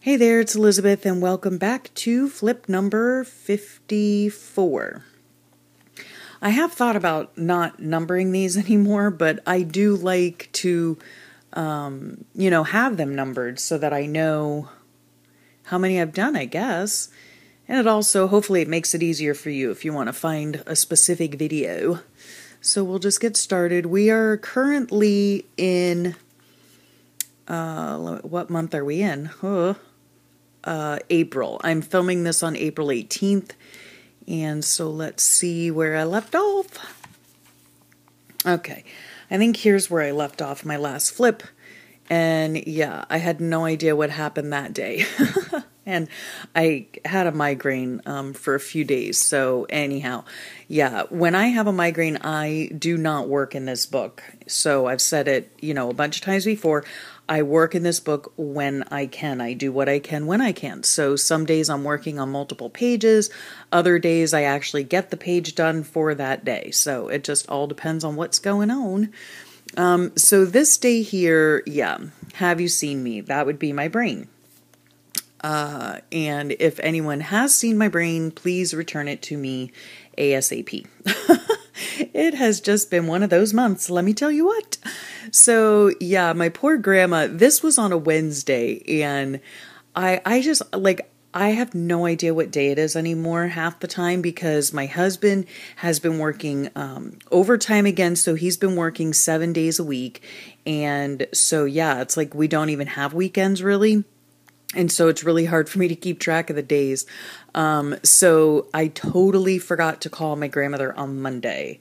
Hey there, it's Elizabeth, and welcome back to flip number 54. I have thought about not numbering these anymore, but I do like to, have them numbered so that I know how many I've done, I guess. And it also, hopefully, it makes it easier for you if you want to find a specific video. So we'll just get started. We are currently in, what month are we in? April. I'm filming this on April 18th, and so let's see where I left off. Okay, I think here's where I left off my last flip, and yeah, I had no idea what happened that day. And I had a migraine for a few days, so anyhow, yeah, when I have a migraine, I do not work in this book. So I've said it, a bunch of times before. I work in this book when I can. I do what I can when I can. So some days I'm working on multiple pages. Other days I actually get the page done for that day. So it just all depends on what's going on. So this day here, yeah, have you seen me? That would be my brain. And if anyone has seen my brain, please return it to me ASAP. It has just been one of those months, let me tell you what. So yeah, my poor grandma, this was on a Wednesday, and I just, I have no idea what day it is anymore half the time, because my husband has been working overtime again, so he's been working 7 days a week, and so yeah, it's like we don't even have weekends really. And so it's really hard for me to keep track of the days. So I totally forgot to call my grandmother on Monday.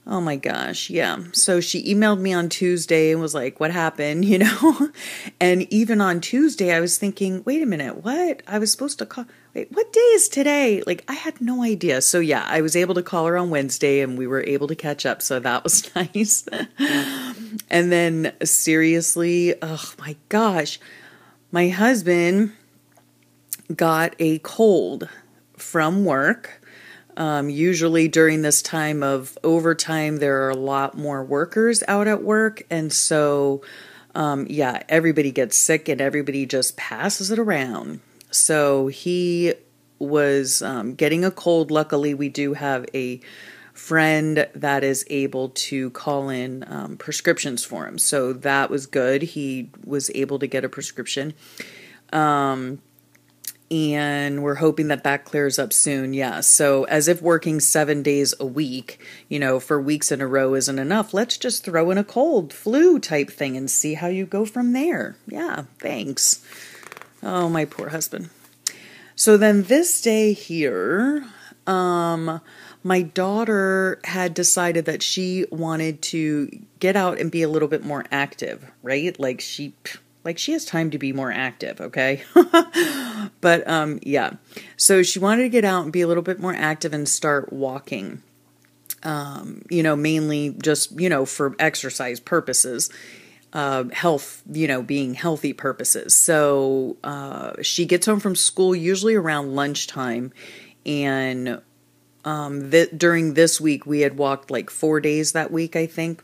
Oh my gosh, yeah. So she emailed me on Tuesday and was like, what happened, And even on Tuesday, I was thinking, wait a minute, what? I was supposed to call, wait, what day is today? I had no idea. So yeah, I was able to call her on Wednesday and we were able to catch up. So that was nice. And then seriously, oh my gosh. My husband got a cold from work. Usually during this time of overtime, there are a lot more workers out at work. And so, yeah, everybody gets sick and everybody just passes it around. So he was getting a cold. Luckily, we do have a friend that is able to call in prescriptions for him. So that was good. He was able to get a prescription. And we're hoping that that clears up soon. Yeah. So as if working 7 days a week, for weeks in a row isn't enough, let's just throw in a cold flu type thing and see how you go from there. Yeah. Thanks. Oh, my poor husband. So then this day here, my daughter had decided that she wanted to get out and be a little bit more active, right? She has time to be more active, okay? But, yeah. So she wanted to get out and be a little bit more active and start walking, mainly just, for exercise purposes, health, being healthy purposes. So, she gets home from school usually around lunchtime, and during this week, we had walked 4 days that week, I think.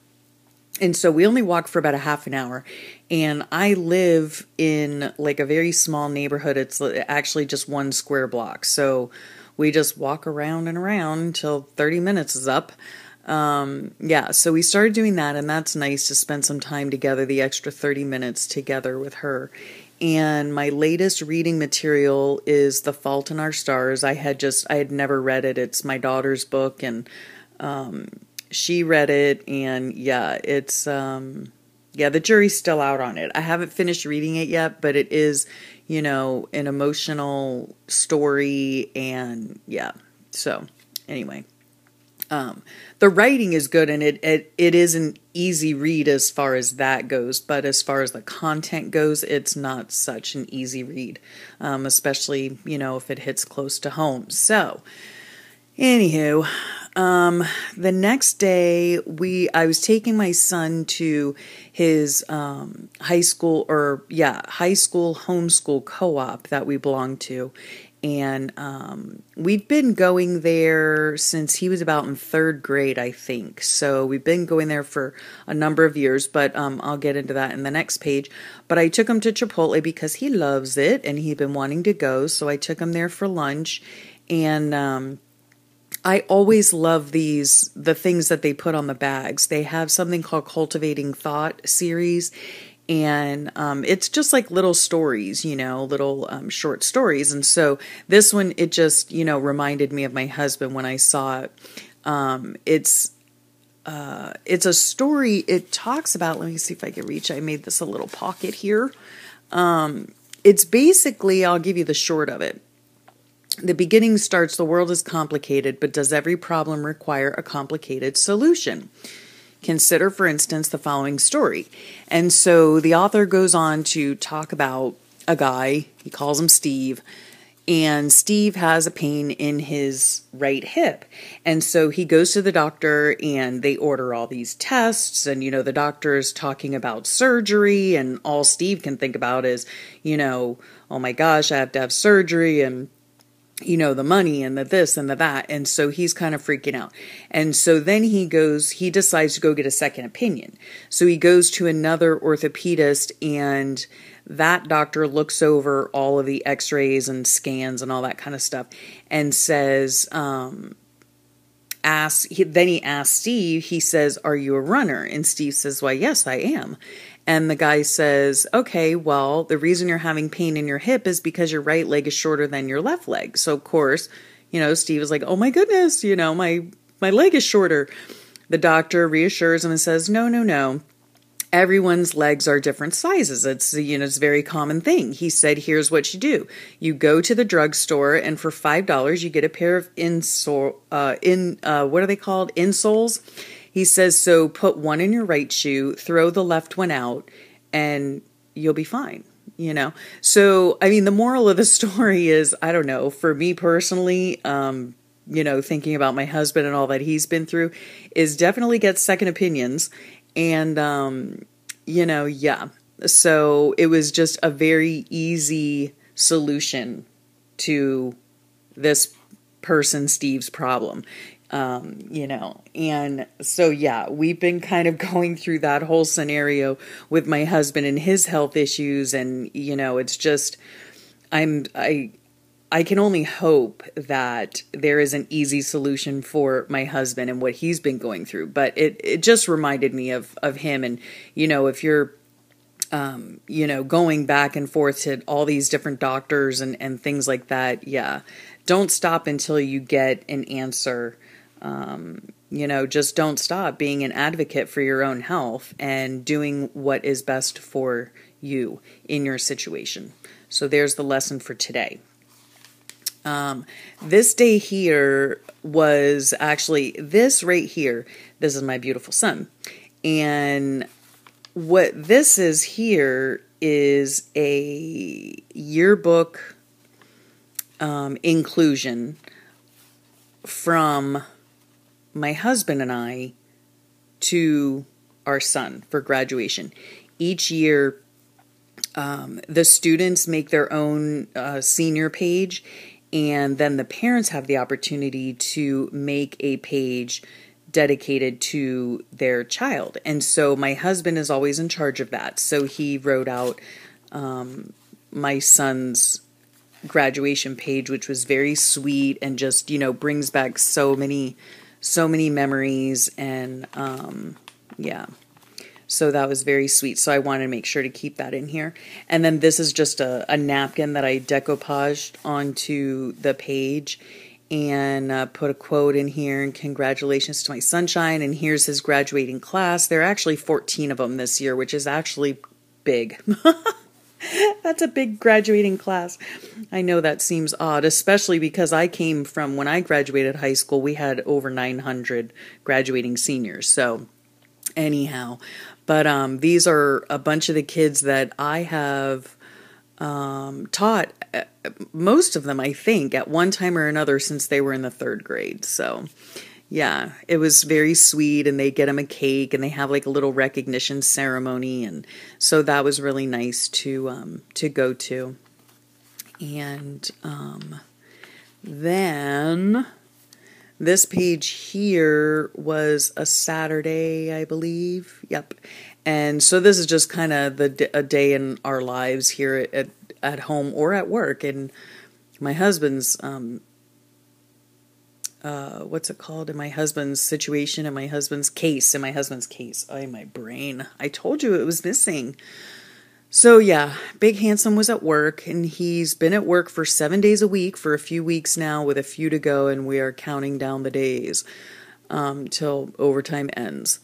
And so we only walked for about a half an hour. And I live in a very small neighborhood. It's actually just 1 square block. So we just walk around and around until 30 minutes is up. Yeah, so we started doing that, and that's nice to spend some time together, the extra 30 minutes together with her. And my latest reading material is The Fault in Our Stars. I had never read it. It's my daughter's book, and she read it, and yeah, it's the jury's still out on it. I haven't finished reading it yet, but it is, an emotional story, and yeah. So anyway, the writing is good, and it is an easy read as far as that goes, but as far as the content goes, it's not such an easy read, especially, if it hits close to home. So, anywho, the next day I was taking my son to his high school homeschool co-op that we belong to. And we've been going there since he was about in third grade, I think. So we've been going there for a number of years, but I'll get into that in the next page. But I took him to Chipotle because he loves it and he'd been wanting to go. So I took him there for lunch. And I always love the things that they put on the bags. They have something called Cultivating Thought series. And it's just like little stories, little short stories. And so this one, it just, reminded me of my husband when I saw it. It's a story. It talks about, let me see if I can reach. I made this a little pocket here. It's basically, I'll give you the short of it. The beginning starts, the world is complicated, but does every problem require a complicated solution? Consider, for instance, the following story. And so the author goes on to talk about a guy, he calls him Steve, and Steve has a pain in his right hip. And so he goes to the doctor and they order all these tests and, the doctor is talking about surgery and all Steve can think about is, oh my gosh, I have to have surgery and the money and the this and the that. And so he's kind of freaking out. And so then he decides to go get a second opinion. So he goes to another orthopedist and that doctor looks over all of the x-rays and scans and all that kind of stuff and says, then he asks Steve, he says, "Are you a runner?" And Steve says, "Why, yes, I am." And the guy says, "Okay, well, the reason you're having pain in your hip is because your right leg is shorter than your left leg." So, of course, Steve is like, "Oh my goodness, my leg is shorter." The doctor reassures him and says, No. Everyone's legs are different sizes. It's, it's a very common thing. He said, "Here's what you do. You go to the drugstore and for $5, you get a pair of what are they called? Insoles." He says, "So put one in your right shoe, throw the left one out, and you'll be fine." So, the moral of the story is, I don't know, for me personally, thinking about my husband and all that he's been through is definitely get second opinions. And, yeah. So it was just a very easy solution to this person, Steve's problem. And so, yeah, we've been kind of going through that whole scenario with my husband and his health issues. And, it's just, I can only hope that there is an easy solution for my husband and what he's been going through. But it just reminded me of him. And, if you're, going back and forth to all these different doctors and things like that, yeah, don't stop until you get an answer. Just don't stop being an advocate for your own health and doing what is best for you in your situation. So there's the lesson for today. This day here was actually this right here. This is my beautiful son. And what this is here is a yearbook, inclusion from my husband and I to our son for graduation. Each year, the students make their own senior page, and then the parents have the opportunity to make a page dedicated to their child. And so my husband is always in charge of that. So he wrote out my son's graduation page, which was very sweet and just, brings back so many memories. And yeah. So that was very sweet. So I wanted to make sure to keep that in here. And then this is just a napkin that I decoupaged onto the page and put a quote in here. And congratulations to my sunshine. And here's his graduating class. There are actually 14 of them this year, which is actually big. That's a big graduating class. I know that seems odd, especially because I came from when I graduated high school, we had over 900 graduating seniors. So anyhow, but these are a bunch of the kids that I have taught, most of them, I think, at one time or another since they were in the third grade. So yeah, it was very sweet, and they get them a cake, and they have like a little recognition ceremony, and so that was really nice to go to. And Then this page here was a Saturday, I believe. Yep. And so this is just kind of a day in our lives here at home or at work. And my husband's, what's it called? In my husband's situation, in my husband's case. Oh, my brain. I told you it was missing. So yeah, Big Handsome was at work, and he's been at work for 7 days a week for a few weeks now, with a few to go, and we are counting down the days till overtime ends.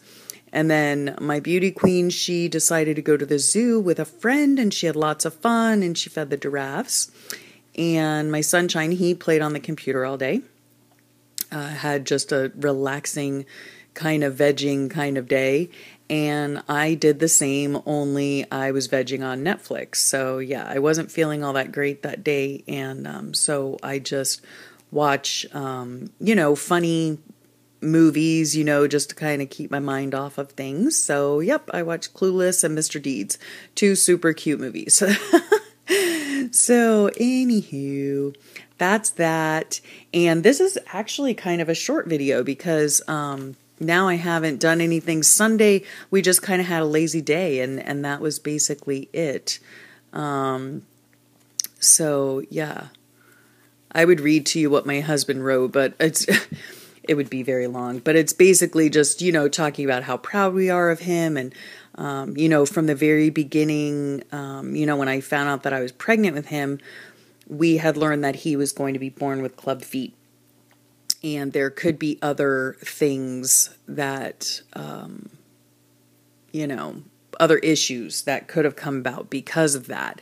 And then my beauty queen, she decided to go to the zoo with a friend, and she had lots of fun, and she fed the giraffes. And my sunshine, he played on the computer all day. Had just a relaxing kind of vegging kind of day. And I did the same, only I was vegging on Netflix. So yeah, I wasn't feeling all that great that day. And so I just watch, funny movies, just to kind of keep my mind off of things. So yep, I watched Clueless and Mr. Deeds, 2 super cute movies. So anywho, that's that. And this is actually kind of a short video because now I haven't done anything. Sunday, we just kind of had a lazy day, and that was basically it. So yeah, I would read to you what my husband wrote, but it would be very long. But it's basically just, talking about how proud we are of him. And, from the very beginning, when I found out that I was pregnant with him, we had learned that he was going to be born with club feet. And there could be other things that, other issues that could have come about because of that.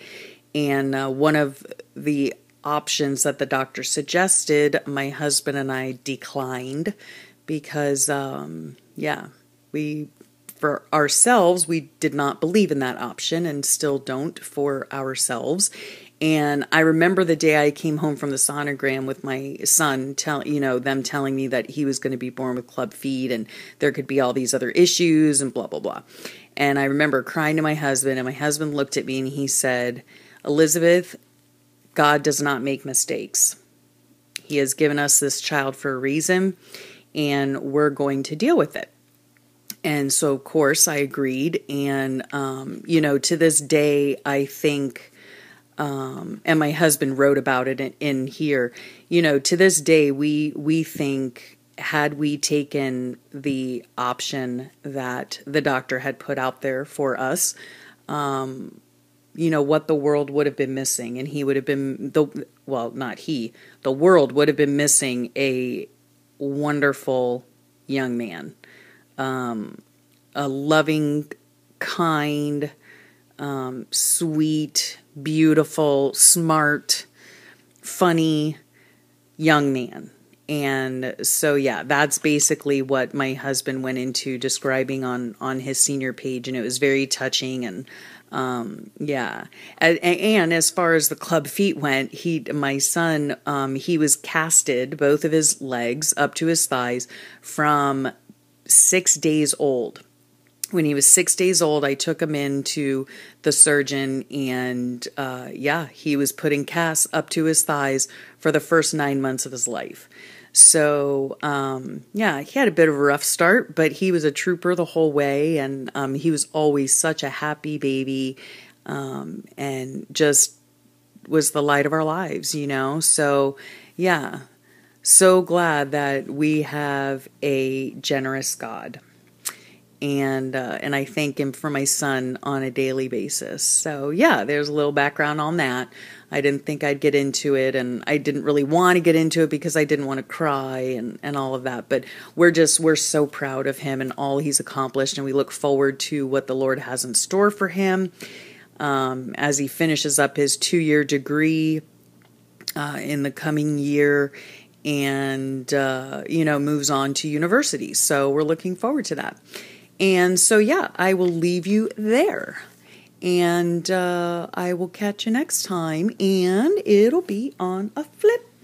And one of the options that the doctor suggested, my husband and I declined because, for ourselves, we did not believe in that option and still don't for ourselves. And I remember the day I came home from the sonogram with my son, them telling me that he was going to be born with club feet and there could be all these other issues and blah, blah, blah. And I remember crying to my husband, and my husband looked at me and he said, "Elizabeth, God does not make mistakes. He has given us this child for a reason, and we're going to deal with it." And so, of course, I agreed. And, to this day, I think, and my husband wrote about it in here, to this day, we think, had we taken the option that the doctor had put out there for us, what the world would have been missing. And he would have been, the world would have been missing a wonderful young man. A loving, kind, sweet, beautiful, smart, funny young man. And so, yeah, that's basically what my husband went into describing on his senior page. And it was very touching. And, and as far as the club feet went, my son, he was casted, both of his legs up to his thighs, from 6 days old. When he was 6 days old, I took him in to the surgeon, and he was putting casts up to his thighs for the first 9 months of his life. So, he had a bit of a rough start, but he was a trooper the whole way, and he was always such a happy baby, and just was the light of our lives, So, yeah, so glad that we have a generous God. And I thank him for my son on a daily basis. So yeah, there's a little background on that. I didn't think I'd get into it, and I didn't really want to get into it because I didn't want to cry and all of that. But we're so proud of him and all he's accomplished, and we look forward to what the Lord has in store for him as he finishes up his 2-year degree in the coming year, and moves on to university. So we're looking forward to that. And so, yeah, I will leave you there. And I will catch you next time. And it'll be on a flip.